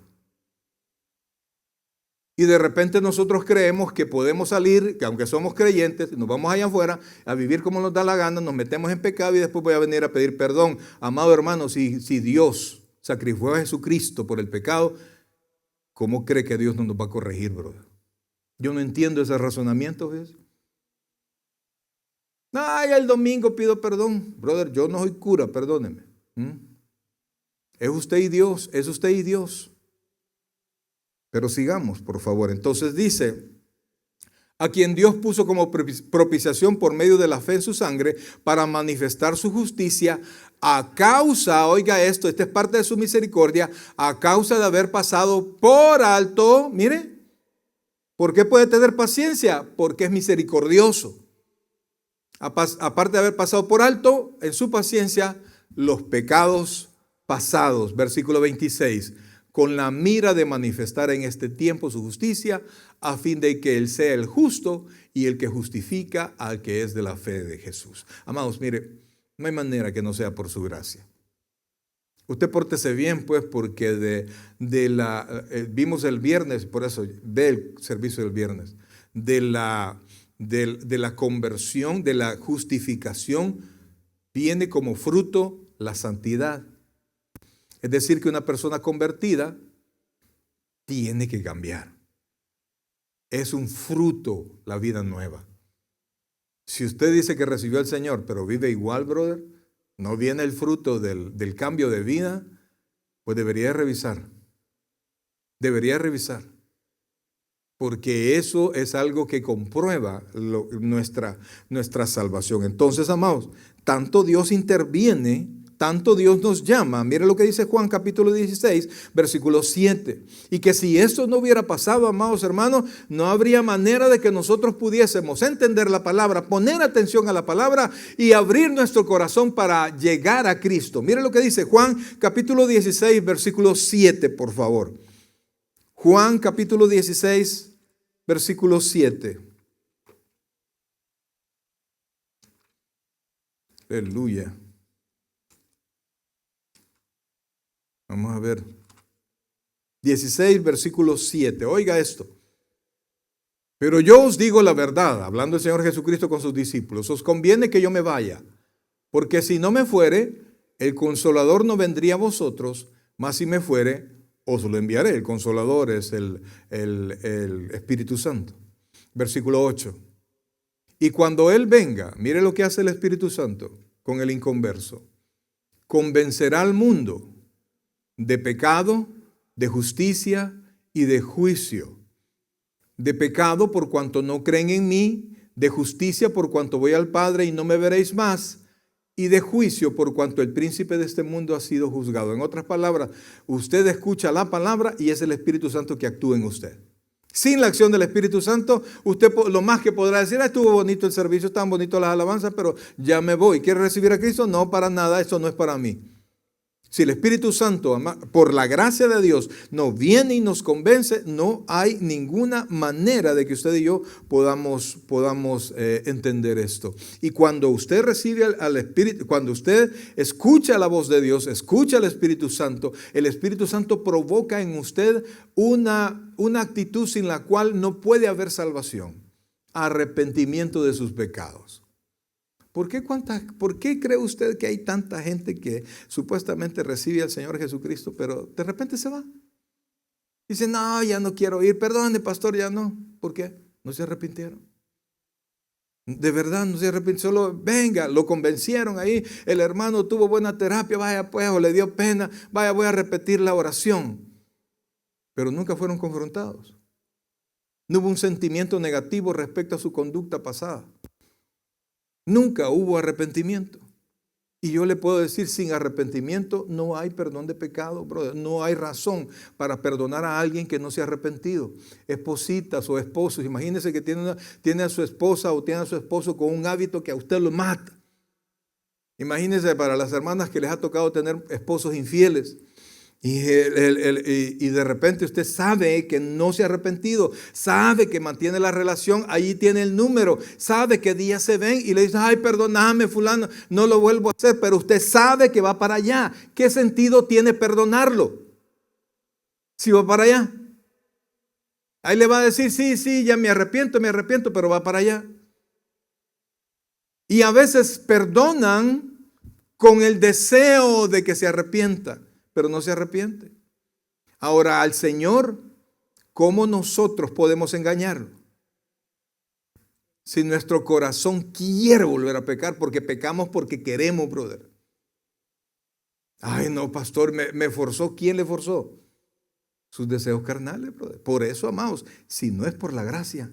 Y de repente nosotros creemos que podemos salir, que aunque somos creyentes, nos vamos allá afuera a vivir como nos da la gana, nos metemos en pecado y después voy a venir a pedir perdón. Amado hermano, si Dios sacrificó a Jesucristo por el pecado, ¿cómo cree que Dios no nos va a corregir, brother? Yo no entiendo ese razonamiento, ¿ves? El domingo pido perdón. Brother, yo no soy cura, perdóneme. Es usted y Dios, es usted y Dios. Pero sigamos, por favor. Entonces dice, a quien Dios puso como propiciación por medio de la fe en su sangre para manifestar su justicia a causa, oiga esto, esta es parte de su misericordia, a causa de haber pasado por alto, mire, ¿por qué puede tener paciencia? Porque es misericordioso. Aparte de haber pasado por alto en su paciencia los pecados pasados, versículo 26, con la mira de manifestar en este tiempo su justicia, a fin de que Él sea el justo y el que justifica al que es de la fe de Jesús. Amados, mire, no hay manera que no sea por su gracia. Usted pórtese bien, pues, porque vimos el viernes, por eso ve el servicio del viernes, de la conversión, de la justificación, viene como fruto la santidad. Es decir, que una persona convertida tiene que cambiar. Es un fruto la vida nueva. Si usted dice que recibió al Señor, pero vive igual, brother, no viene el fruto del cambio de vida, pues debería revisar. Debería revisar. Porque eso es algo que comprueba nuestra salvación. Entonces, amados, tanto Dios interviene, tanto Dios nos llama. Mire lo que dice Juan capítulo 16, versículo 7. Y que si esto no hubiera pasado, amados hermanos, no habría manera de que nosotros pudiésemos entender la palabra, poner atención a la palabra y abrir nuestro corazón para llegar a Cristo. Mire lo que dice Juan capítulo 16, versículo 7, por favor. Juan capítulo 16, versículo 7. Aleluya. Vamos a ver. 16, versículo 7. Oiga esto. Pero yo os digo la verdad, hablando el Señor Jesucristo con sus discípulos, os conviene que yo me vaya, porque si no me fuere, el Consolador no vendría a vosotros, mas si me fuere, os lo enviaré. El Consolador es el Espíritu Santo. Versículo 8. Y cuando Él venga, mire lo que hace el Espíritu Santo con el inconverso. Convencerá al mundo de pecado, de justicia y de juicio. De pecado por cuanto no creen en mí, de justicia por cuanto voy al Padre y no me veréis más, y de juicio por cuanto el príncipe de este mundo ha sido juzgado. En otras palabras, usted escucha la palabra y es el Espíritu Santo que actúa en usted. Sin la acción del Espíritu Santo, usted lo más que podrá decir, estuvo bonito el servicio, están bonitas las alabanzas, pero ya me voy. ¿Quiere recibir a Cristo? No, para nada, eso no es para mí. Si el Espíritu Santo, por la gracia de Dios, nos viene y nos convence, no hay ninguna manera de que usted y yo podamos entender esto. Y cuando usted recibe al Espíritu, cuando usted escucha la voz de Dios, escucha al Espíritu Santo, el Espíritu Santo provoca en usted una actitud sin la cual no puede haber salvación: arrepentimiento de sus pecados. ¿Por qué cree usted que hay tanta gente que supuestamente recibe al Señor Jesucristo, pero de repente se va? Dice, no, ya no quiero ir, perdone pastor, ya no. ¿Por qué? No se arrepintieron. De verdad no se arrepintieron, solo venga, lo convencieron ahí, el hermano tuvo buena terapia, vaya pues, o le dio pena, vaya, voy a repetir la oración. Pero nunca fueron confrontados. No hubo un sentimiento negativo respecto a su conducta pasada. Nunca hubo arrepentimiento. Y yo le puedo decir, sin arrepentimiento no hay perdón de pecado, brother. No hay razón para perdonar a alguien que no se ha arrepentido. Espositas o esposos, imagínense que tiene a su esposa o tiene a su esposo con un hábito que a usted lo mata. Imagínense para las hermanas que les ha tocado tener esposos infieles. Y de repente usted sabe que no se ha arrepentido, sabe que mantiene la relación, ahí tiene el número, sabe que días se ven y le dice, ay, perdóname fulano, no lo vuelvo a hacer, pero usted sabe que va para allá. ¿Qué sentido tiene perdonarlo si va para allá? Ahí le va a decir, sí, ya me arrepiento, pero va para allá. Y a veces perdonan con el deseo de que se arrepienta, pero no se arrepiente. Ahora, al Señor, ¿cómo nosotros podemos engañarlo? Si nuestro corazón quiere volver a pecar, porque pecamos porque queremos, brother. Ay, no, pastor, me forzó. ¿Quién le forzó? Sus deseos carnales, brother. Por eso, amados, si no es por la gracia,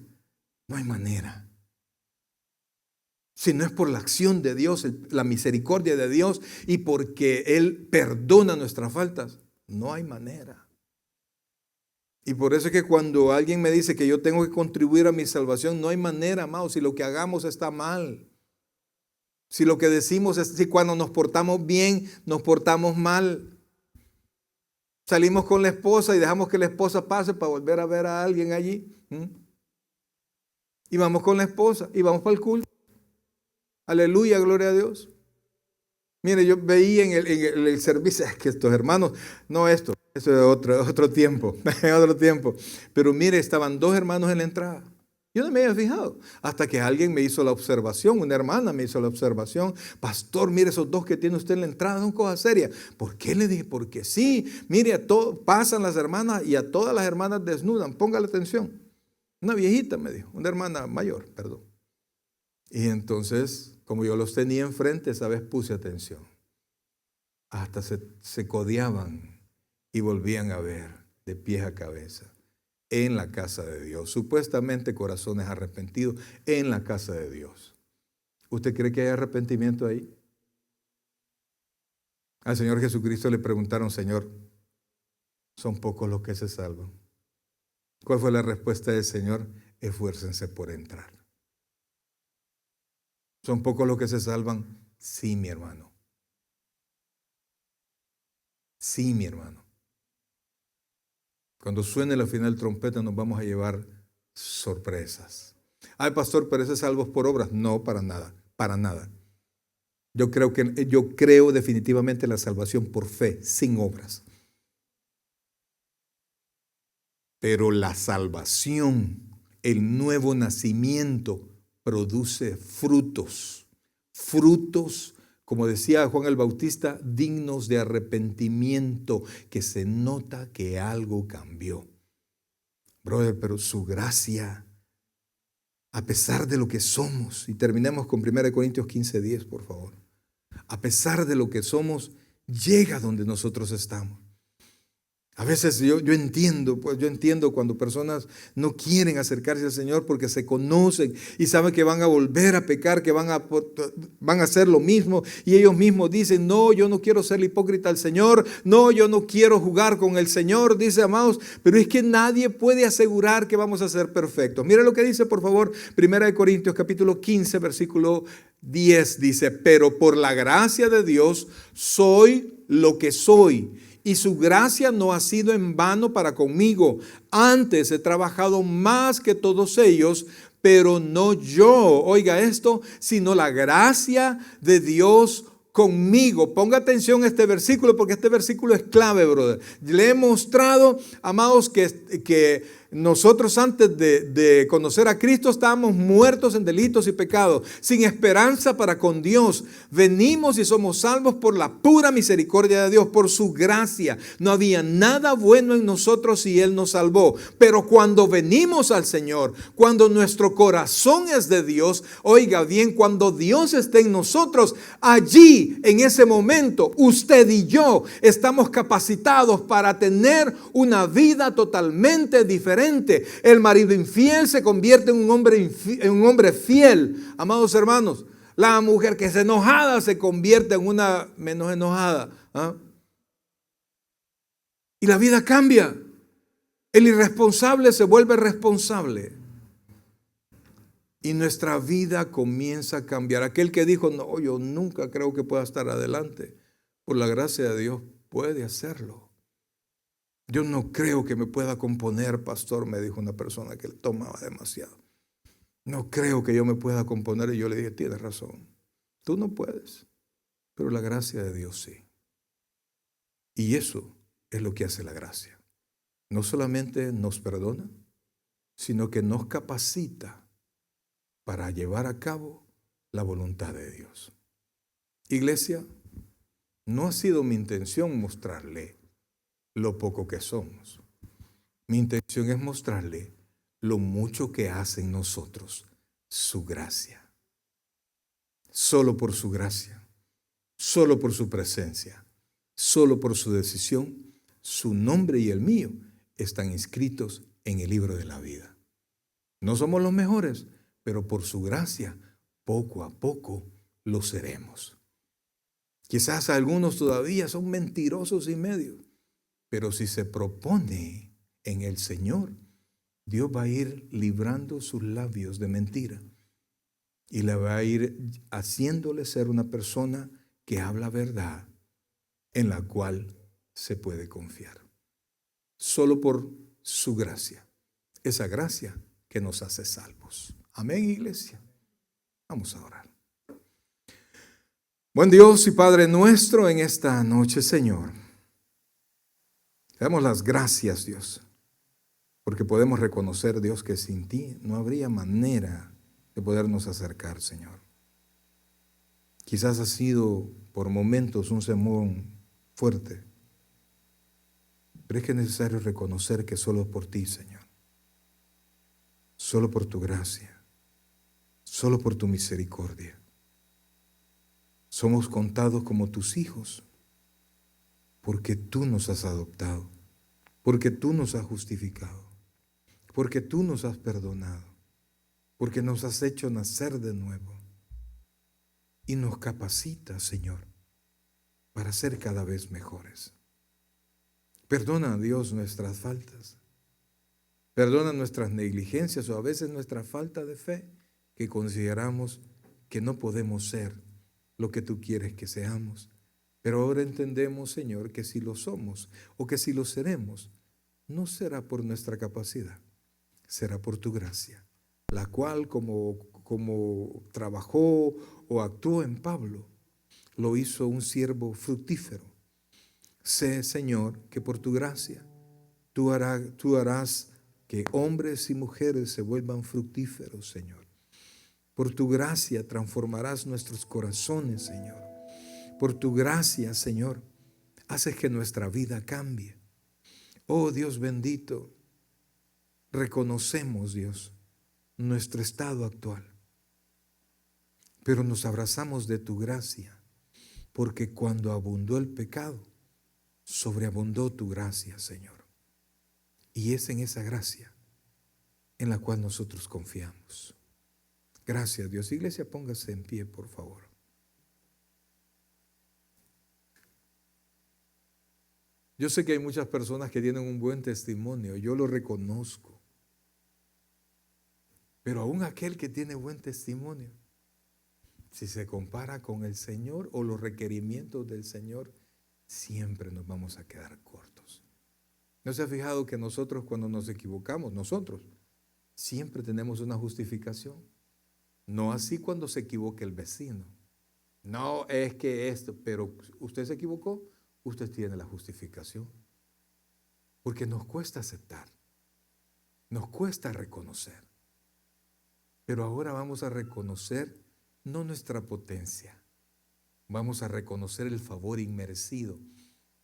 No hay manera. Si no es por la acción de Dios, la misericordia de Dios y porque Él perdona nuestras faltas, no hay manera. Y por eso es que cuando alguien me dice que yo tengo que contribuir a mi salvación, no hay manera, amados, si lo que hagamos está mal. Si lo que decimos es, si cuando nos portamos bien, nos portamos mal. Salimos con la esposa y dejamos que la esposa pase para volver a ver a alguien allí. Y vamos con la esposa y vamos para el culto. Aleluya, gloria a Dios. Mire, yo veía en el servicio, es que estos hermanos, no esto, eso es otro tiempo, otro tiempo. Pero mire, estaban dos hermanos en la entrada. Yo no me había fijado, hasta que alguien me hizo la observación, una hermana me hizo la observación. Pastor, mire, esos dos que tiene usted en la entrada son cosas serias. ¿Por qué? Le dije, porque sí, mire, pasan las hermanas y a todas las hermanas desnudan, póngale atención. Una viejita me dijo, una hermana mayor, perdón. Y entonces, como yo los tenía enfrente, esa vez puse atención. Hasta se codeaban y volvían a ver de pies a cabeza en la casa de Dios. Supuestamente corazones arrepentidos en la casa de Dios. ¿Usted cree que hay arrepentimiento ahí? Al Señor Jesucristo le preguntaron, Señor, son pocos los que se salvan. ¿Cuál fue la respuesta del Señor? Esfuércense por entrar. ¿Son pocos los que se salvan? Sí, mi hermano. Sí, mi hermano. Cuando suene la final trompeta nos vamos a llevar sorpresas. Ay, pastor, pero ese es salvos por obras. No, para nada, para nada. Yo creo definitivamente la salvación por fe, sin obras. Pero la salvación, el nuevo nacimiento, produce frutos. Frutos, como decía Juan el Bautista, dignos de arrepentimiento, que se nota que algo cambió. Brother, pero su gracia, a pesar de lo que somos, y terminemos con 1 Corintios 15:10, por favor. A pesar de lo que somos, llega donde nosotros estamos. A veces yo entiendo cuando personas no quieren acercarse al Señor porque se conocen y saben que van a volver a pecar, que van a hacer lo mismo y ellos mismos dicen, no, yo no quiero ser hipócrita al Señor, no, yo no quiero jugar con el Señor, dice, amados, pero es que nadie puede asegurar que vamos a ser perfectos. Mira lo que dice, por favor, 1 Corintios capítulo 15, versículo 10, dice, pero por la gracia de Dios soy lo que soy. Y su gracia no ha sido en vano para conmigo. Antes he trabajado más que todos ellos, pero no yo, oiga esto, sino la gracia de Dios conmigo. Ponga atención a este versículo porque este versículo es clave, brother. Le he mostrado, amados, que nosotros antes de conocer a Cristo estábamos muertos en delitos y pecados, sin esperanza para con Dios. Venimos y somos salvos por la pura misericordia de Dios, por su gracia. No había nada bueno en nosotros y Él nos salvó. Pero cuando venimos al Señor, cuando nuestro corazón es de Dios, oiga bien, cuando Dios está en nosotros, allí, en ese momento, usted y yo estamos capacitados para tener una vida totalmente diferente. El marido infiel se convierte en un hombre fiel. Amados hermanos, la mujer que es enojada se convierte en una menos enojada. Y la vida cambia. El irresponsable se vuelve responsable. Y nuestra vida comienza a cambiar. Aquel que dijo, no, yo nunca creo que pueda estar adelante. Por la gracia de Dios puede hacerlo. Yo no creo que me pueda componer, pastor, me dijo una persona que tomaba demasiado. No creo que yo me pueda componer. Y yo le dije, tienes razón. Tú no puedes, pero la gracia de Dios sí. Y eso es lo que hace la gracia. No solamente nos perdona, sino que nos capacita para llevar a cabo la voluntad de Dios. Iglesia, no ha sido mi intención mostrarle lo poco que somos. Mi intención es mostrarle lo mucho que hace en nosotros su gracia. Solo por su gracia, solo por su presencia, solo por su decisión, su nombre y el mío están inscritos en el libro de la vida. No somos los mejores, pero por su gracia, poco a poco lo seremos. Quizás algunos todavía son mentirosos y medios, pero si se propone en el Señor, Dios va a ir librando sus labios de mentira y le va a ir haciéndole ser una persona que habla verdad, en la cual se puede confiar. Solo por su gracia, esa gracia que nos hace salvos. Amén, iglesia. Vamos a orar. Buen Dios y Padre nuestro, en esta noche, Señor, te damos las gracias, Dios, porque podemos reconocer, Dios, que sin ti no habría manera de podernos acercar, Señor. Quizás ha sido por momentos un sermón fuerte, pero es que es necesario reconocer que solo por ti, Señor, solo por tu gracia, solo por tu misericordia, somos contados como tus hijos, porque tú nos has adoptado, porque tú nos has justificado, porque tú nos has perdonado, porque nos has hecho nacer de nuevo y nos capacitas, Señor, para ser cada vez mejores. Perdona, Dios, nuestras faltas. Perdona nuestras negligencias o a veces nuestra falta de fe, que consideramos que no podemos ser lo que tú quieres que seamos. Pero ahora entendemos, Señor, que si lo somos o que si lo seremos, no será por nuestra capacidad, será por tu gracia, la cual como trabajó o actuó en Pablo, lo hizo un siervo fructífero. Sé, Señor, que por tu gracia tú harás que hombres y mujeres se vuelvan fructíferos, Señor. Por tu gracia transformarás nuestros corazones, Señor. Por tu gracia, Señor, haces que nuestra vida cambie. Oh Dios bendito, reconocemos, Dios, nuestro estado actual, pero nos abrazamos de tu gracia, porque cuando abundó el pecado, sobreabundó tu gracia, Señor. Y es en esa gracia en la cual nosotros confiamos. Gracias, Dios. Iglesia, póngase en pie, por favor. Yo sé que hay muchas personas que tienen un buen testimonio, yo lo reconozco. Pero aún aquel que tiene buen testimonio, si se compara con el Señor o los requerimientos del Señor, siempre nos vamos a quedar cortos. ¿No se ha fijado que nosotros cuando nos equivocamos, nosotros siempre tenemos una justificación? No así cuando se equivoca el vecino. No es que esto, pero usted se equivocó, usted tiene la justificación. Porque nos cuesta aceptar, nos cuesta reconocer. Pero ahora vamos a reconocer no nuestra potencia, vamos a reconocer el favor inmerecido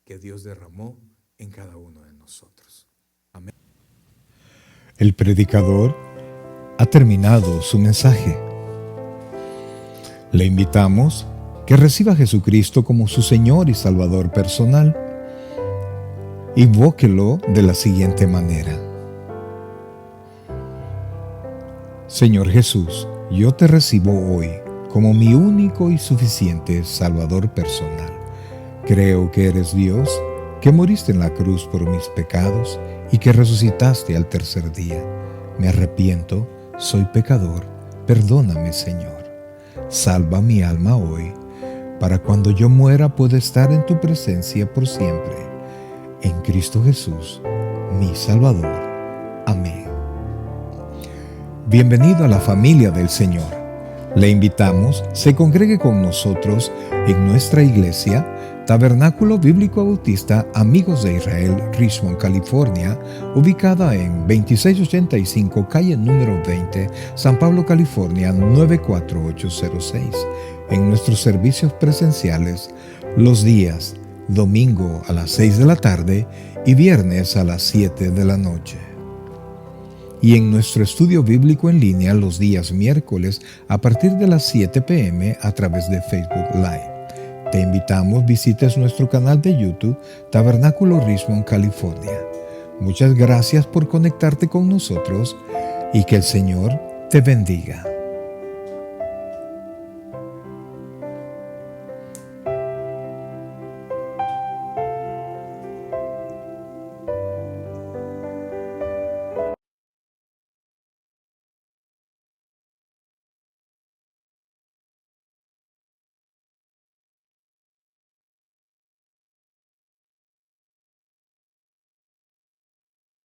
que Dios derramó en cada uno de nosotros. Amén. El predicador ha terminado su mensaje. Le invitamos que reciba a Jesucristo como su Señor y Salvador personal. Invóquelo de la siguiente manera. Señor Jesús, yo te recibo hoy como mi único y suficiente Salvador personal. Creo que eres Dios, que moriste en la cruz por mis pecados y que resucitaste al tercer día. Me arrepiento, soy pecador, perdóname, Señor. Salva mi alma hoy, para cuando yo muera pueda estar en tu presencia por siempre. En Cristo Jesús, mi Salvador. Amén. Bienvenido a la familia del Señor. Le invitamos, se congregue con nosotros en nuestra iglesia, Tabernáculo Bíblico Bautista Amigos de Israel, Richmond, California, ubicada en 2685 calle número 20, San Pablo, California, 94806. En nuestros servicios presenciales, los días domingo a las 6 de la tarde y viernes a las 7 de la noche. Y en nuestro estudio bíblico en línea los días miércoles a partir de las 7 p.m. a través de Facebook Live. Te invitamos, visites nuestro canal de YouTube, Tabernáculo Richmond, California. Muchas gracias por conectarte con nosotros. y que el Señor te bendiga.